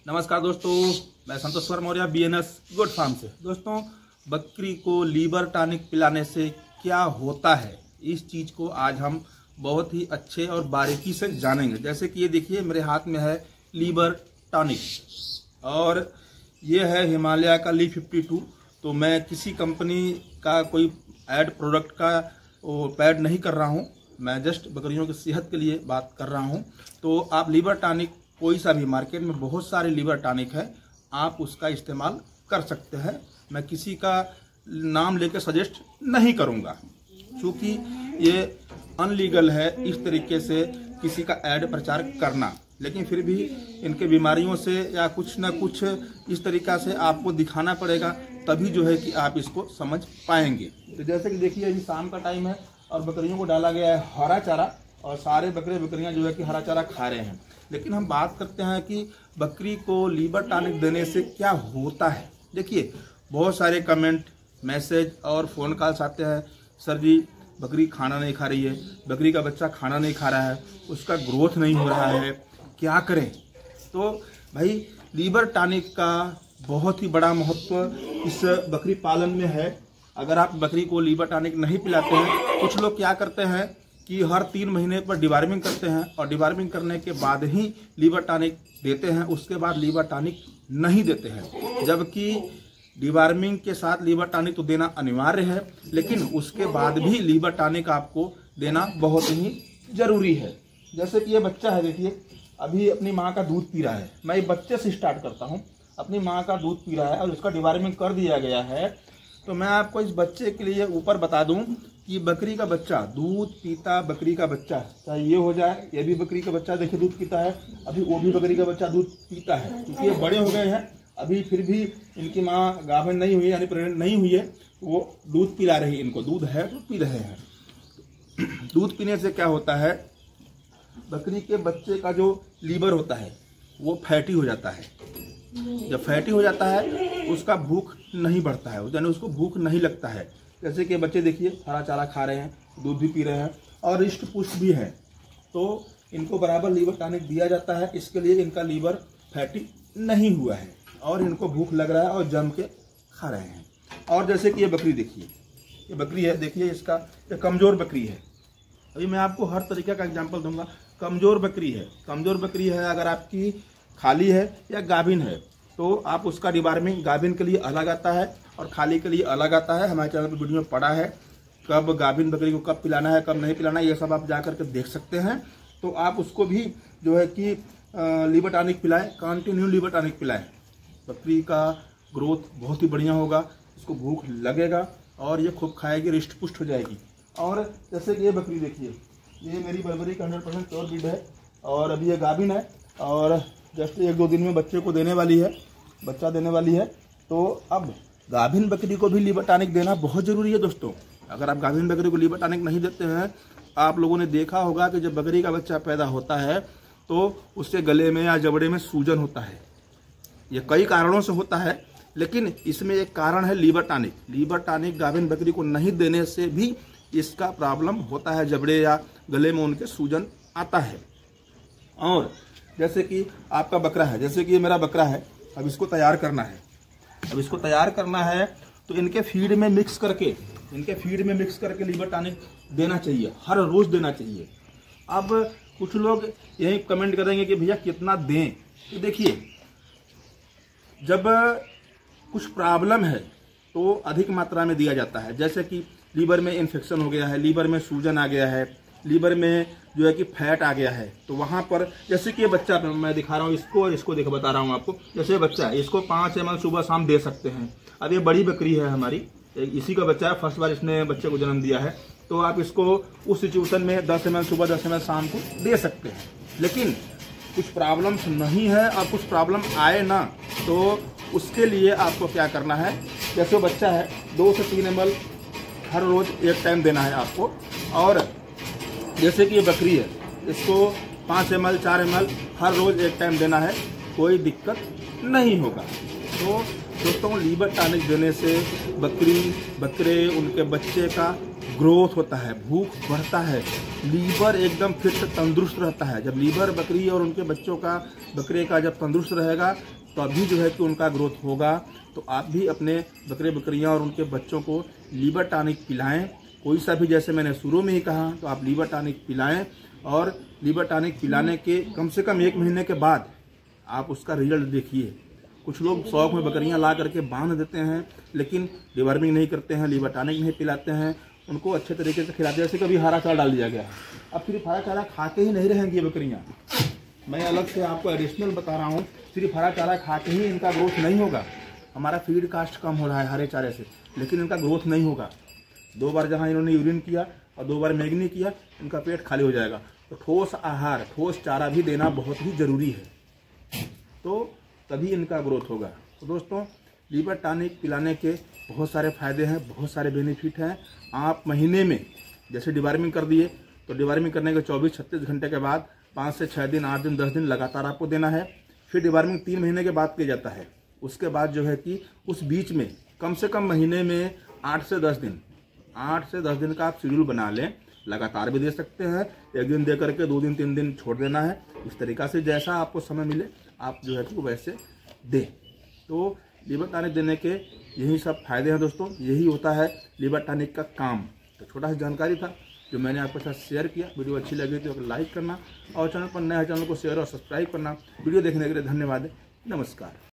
नमस्कार दोस्तों, मैं संतोष मौर्य BNS गुड फार्म से। दोस्तों, बकरी को लीवर टॉनिक पिलाने से क्या होता है, इस चीज़ को आज हम बहुत ही अच्छे और बारीकी से जानेंगे। जैसे कि ये देखिए, मेरे हाथ में है लीवर टॉनिक और ये है हिमालय का ली 52। तो मैं किसी कंपनी का कोई ऐड प्रोडक्ट का पैड नहीं कर रहा हूँ, मैं जस्ट बकरियों की सेहत के लिए बात कर रहा हूँ। तो आप लीवर टॉनिक कोई सा भी, मार्केट में बहुत सारे लीवर टॉनिक है, आप उसका इस्तेमाल कर सकते हैं। मैं किसी का नाम लेकर सजेस्ट नहीं करूँगा, क्योंकि ये अनलीगल है इस तरीके से किसी का ऐड प्रचार करना। लेकिन फिर भी इनके बीमारियों से या कुछ ना कुछ इस तरीक़ा से आपको दिखाना पड़ेगा, तभी जो है कि आप इसको समझ पाएंगे। तो जैसे कि देखिए, अभी शाम का टाइम है और बकरियों को डाला गया है हरा चारा और सारे बकरियां जो है कि हरा चारा खा रहे हैं। लेकिन हम बात करते हैं कि बकरी को लीवर टॉनिक देने से क्या होता है। देखिए, बहुत सारे कमेंट, मैसेज और फ़ोन कॉल्स आते हैं, सर जी बकरी खाना नहीं खा रही है, बकरी का बच्चा खाना नहीं खा रहा है, उसका ग्रोथ नहीं हो रहा है, क्या करें। तो भाई, लीवर टॉनिक का बहुत ही बड़ा महत्व इस बकरी पालन में है। अगर आप बकरी को लीवर टॉनिक नहीं पिलाते हैं, कुछ लोग क्या करते हैं कि हर 3 महीने पर डिवार्मिंग करते हैं और डिवार्मिंग करने के बाद ही लीवर टॉनिक देते हैं, उसके बाद लीवर टॉनिक नहीं देते हैं। जबकि डिवार्मिंग के साथ लीवर टॉनिक तो देना अनिवार्य है, लेकिन उसके बाद भी लीवर टॉनिक आपको देना बहुत ही जरूरी है। जैसे कि ये बच्चा है, देखिए अभी अपनी माँ का दूध पी रहा है। मैं ये बच्चे से स्टार्ट करता हूँ। अपनी माँ का दूध पी रहा है और उसका डिवार्मिंग कर दिया गया है। तो मैं आपको इस बच्चे के लिए ऊपर बता दूं कि बकरी का बच्चा दूध पीता, बकरी का बच्चा चाहे ये हो जाए, ये भी बकरी का बच्चा देखिए दूध पीता है, अभी वो भी बकरी का बच्चा दूध पीता है। क्योंकि ये बड़े हो गए हैं, अभी फिर भी इनकी माँ गाभिन नहीं हुई, यानी प्रेग्नेंट नहीं हुई है, वो दूध पिला रही है इनको, दूध है तो पी रहे हैं। दूध पीने से क्या होता है, बकरी के बच्चे का जो लीवर होता है वो फैटी हो जाता है। जब फैटी हो जाता है, उसका भूख नहीं बढ़ता है, यानी उसको भूख नहीं लगता है। जैसे कि बच्चे देखिए हरा चारा खा रहे हैं, दूध भी पी रहे हैं और रिष्ट पुष्ट भी है, तो इनको बराबर लीवर टॉनिक दिया जाता है। इसके लिए इनका लीवर फैटी नहीं हुआ है और इनको भूख लग रहा है और जम के खा रहे हैं। और जैसे कि ये बकरी देखिए, ये बकरी है, देखिए इसका ये कमज़ोर बकरी है। अभी मैं आपको हर तरीके का एग्जाम्पल दूंगा। कमज़ोर बकरी है, कमज़ोर बकरी है, अगर आपकी खाली है या गाभिन है तो आप उसका डिवार्मिंग गाभिन के लिए अलग आता है और खाली के लिए अलग आता है। हमारे चैनल पर वीडियो में पड़ा है, कब गाभिन बकरी को कब पिलाना है, कब नहीं पिलाना है, ये सब आप जा करके देख सकते हैं। तो आप उसको भी जो है कि लीवर टॉनिक पिलाएं, कंटिन्यू लीवर टॉनिक पिलाएं। बकरी का ग्रोथ बहुत ही बढ़िया होगा, इसको भूख लगेगा और ये खूब खाएगी, रिष्ट पुष्ट हो जाएगी। और जैसे कि ये बकरी देखिए, ये मेरी बर्बरी का 100% प्योर ब्रीड है और अभी ये गाभिन है और जस्ट 1-2 दिन में बच्चे को देने वाली है, बच्चा देने वाली है। तो अब गाभिन बकरी को भी लीवर टॉनिक देना बहुत ज़रूरी है दोस्तों। अगर आप गाभिन बकरी को लीवर टॉनिक नहीं देते हैं, आप लोगों ने देखा होगा कि जब बकरी का बच्चा पैदा होता है तो उसके गले में या जबड़े में सूजन होता है। ये कई कारणों से होता है, लेकिन इसमें एक कारण है लीवर टॉनिक। लीवर टॉनिक गाभिन बकरी को नहीं देने से भी इसका प्रॉब्लम होता है, जबड़े या गले में उनके सूजन आता है। और जैसे कि आपका बकरा है, जैसे कि ये मेरा बकरा है, अब इसको तैयार करना है। अब इसको तैयार करना है तो इनके फीड में मिक्स करके लीवर टॉनिक देना चाहिए, हर रोज़ देना चाहिए। अब कुछ लोग यही कमेंट करेंगे कि भैया कितना दें। तो देखिए, जब कुछ प्रॉब्लम है तो अधिक मात्रा में दिया जाता है। जैसे कि लीवर में इन्फेक्शन हो गया है, लीवर में सूजन आ गया है, लीवर में जो है कि फैट आ गया है, तो वहाँ पर जैसे कि ये बच्चा मैं दिखा रहा हूँ इसको और इसको देखो, बता रहा हूँ आपको। जैसे ये बच्चा है, इसको 5 ml सुबह शाम दे सकते हैं। अब ये बड़ी बकरी है हमारी, इसी का बच्चा है, फर्स्ट बार इसने बच्चे को जन्म दिया है, तो आप इसको उस सिचुएशन में 10 ml सुबह 10 ml शाम को दे सकते हैं। लेकिन कुछ प्रॉब्लम्स नहीं है और कुछ प्रॉब्लम आए ना, तो उसके लिए आपको क्या करना है, जैसे वो बच्चा है 2 से 3 ml हर रोज़ एक टाइम देना है आपको। और जैसे कि ये बकरी है, इसको 5 ml 4 ml हर रोज़ एक टाइम देना है, कोई दिक्कत नहीं होगा। तो दोस्तों, लीवर टॉनिक देने से बकरे उनके बच्चे का ग्रोथ होता है, भूख बढ़ता है, लीवर एकदम फिट तंदुरुस्त रहता है। जब लीवर बकरी और उनके बच्चों का, बकरे का जब तंदुरुस्त रहेगा तभी जो है कि उनका ग्रोथ होगा। तो आप भी अपने बकरे बकरियां और उनके बच्चों को लीवर टॉनिक पिलाएं, कोई सा भी, जैसे मैंने शुरू में ही कहा, तो आप लीवर टॉनिक पिलाएं और लीवर टॉनिक पिलाने के कम से कम 1 महीने के बाद आप उसका रिजल्ट देखिए। कुछ लोग शौक में बकरियां ला करके बांध देते हैं, लेकिन डिवर्मिंग नहीं करते हैं, लीवर टॉनिक नहीं पिलाते हैं, उनको अच्छे तरीके से खिलाते हैं। जैसे कभी हरा चारा डाल दिया गया, अब सिर्फ हरा चारा खा के ही नहीं रहेंगी बकरियां। मैं अलग से आपको एडिशनल बता रहा हूँ, सिर्फ हरा चारा खा के ही इनका ग्रोथ नहीं होगा। हमारा फीड कास्ट कम हो रहा है हरे चारे से, लेकिन इनका ग्रोथ नहीं होगा। 2 बार जहाँ इन्होंने यूरिन किया और 2 बार मैगनी किया, इनका पेट खाली हो जाएगा। तो ठोस आहार, ठोस चारा भी देना बहुत ही ज़रूरी है, तो तभी इनका ग्रोथ होगा। तो दोस्तों, लीवर टॉनिक पिलाने के बहुत सारे फायदे हैं, बहुत सारे बेनिफिट हैं। आप महीने में जैसे डिवर्मिंग कर दिए, तो डिवर्मिंग करने के 24-36 घंटे के बाद 5 से 6 दिन, 8 दिन, 10 दिन लगातार आपको देना है। फिर डिवर्मिंग 3 महीने के बाद किया जाता है। उसके बाद जो है कि उस बीच में कम से कम महीने में 8 से 10 दिन का आप शेड्यूल बना लें। लगातार भी दे सकते हैं, 1 दिन दे करके 2 दिन 3 दिन छोड़ देना है। इस तरीक़ा से जैसा आपको समय मिले आप जो है कि वैसे दें। तो लीवर टॉनिक देने के यही सब फायदे हैं दोस्तों, यही होता है लीवर टॉनिक का काम। तो छोटा सा जानकारी था जो मैंने आपके साथ शेयर किया। वीडियो अच्छी लगी तो लाइक करना और चैनल पर नया चैनल को शेयर और सब्सक्राइब करना। वीडियो देखने के लिए धन्यवाद। नमस्कार।